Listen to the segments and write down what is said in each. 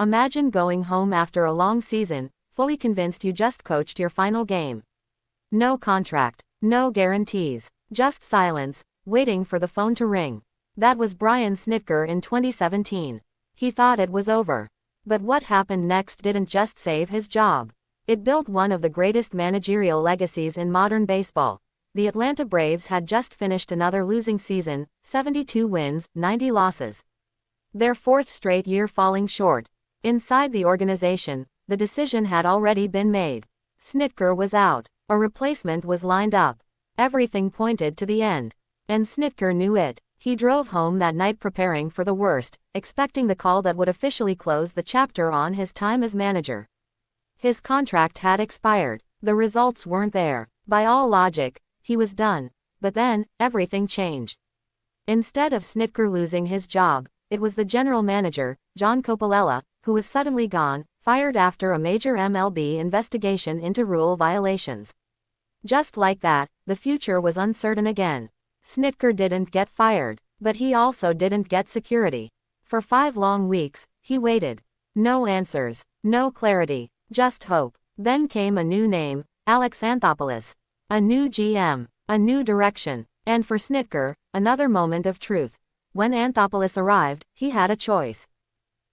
Imagine going home after a long season, fully convinced you just coached your final game. No contract, no guarantees, just silence, waiting for the phone to ring. That was Brian Snitker in 2017. He thought it was over. But what happened next didn't just save his job. It built one of the greatest managerial legacies in modern baseball. The Atlanta Braves had just finished another losing season, 72 wins, 90 losses. Their fourth straight year falling short. Inside the organization, the decision had already been made. Snitker was out. A replacement was lined up. Everything pointed to the end. And Snitker knew it. He drove home that night preparing for the worst, expecting the call that would officially close the chapter on his time as manager. His contract had expired. The results weren't there. By all logic, he was done. But then, everything changed. Instead of Snitker losing his job, it was the general manager, John Coppolella, who was suddenly gone, fired after a major MLB investigation into rule violations. Just like that, the future was uncertain again. Snitker didn't get fired, but he also didn't get security. For 5 long weeks, he waited. No answers, no clarity, just hope. Then came a new name, Alex Anthopoulos. A new GM, a new direction, and for Snitker, another moment of truth. When Anthopoulos arrived, he had a choice.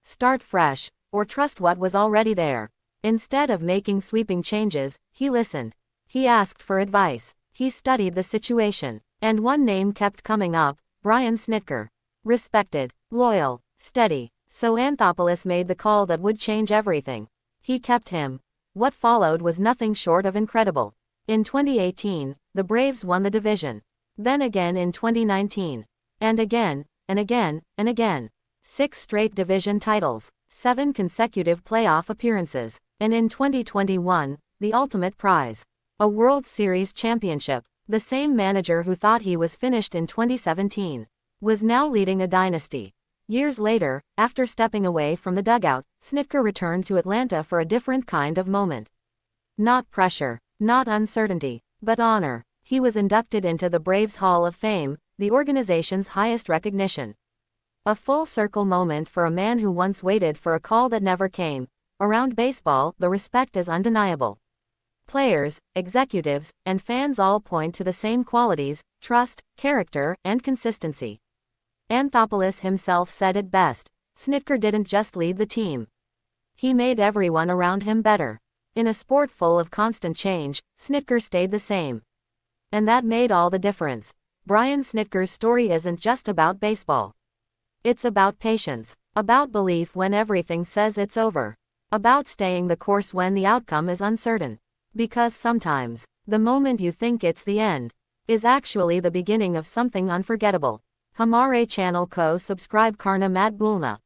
Start fresh, or trust what was already there. Instead of making sweeping changes, he listened. He asked for advice. He studied the situation. And one name kept coming up, Brian Snitker. Respected, loyal, steady. So Anthopoulos made the call that would change everything. He kept him. What followed was nothing short of incredible. In 2018, the Braves won the division. Then again in 2019. And again, and again, and again. 6 straight division titles, 7 consecutive playoff appearances, and in 2021, the ultimate prize. A World Series championship. The same manager who thought he was finished in 2017 was now leading a dynasty. Years later, after stepping away from the dugout, Snitker returned to Atlanta for a different kind of moment. Not pressure, not uncertainty, but honor. He was inducted into the Braves Hall of Fame, the organization's highest recognition. A full-circle moment for a man who once waited for a call that never came. Around baseball, the respect is undeniable. Players, executives, and fans all point to the same qualities: trust, character, and consistency. Anthopoulos himself said it best. Snitker didn't just lead the team. He made everyone around him better. In a sport full of constant change, Snitker stayed the same. And that made all the difference. Brian Snitker's story isn't just about baseball. It's about patience, about belief when everything says it's over, about staying the course when the outcome is uncertain. Because sometimes, the moment you think it's the end, is actually the beginning of something unforgettable. Hamare Channel Co. Subscribe Karna Mat Bulna.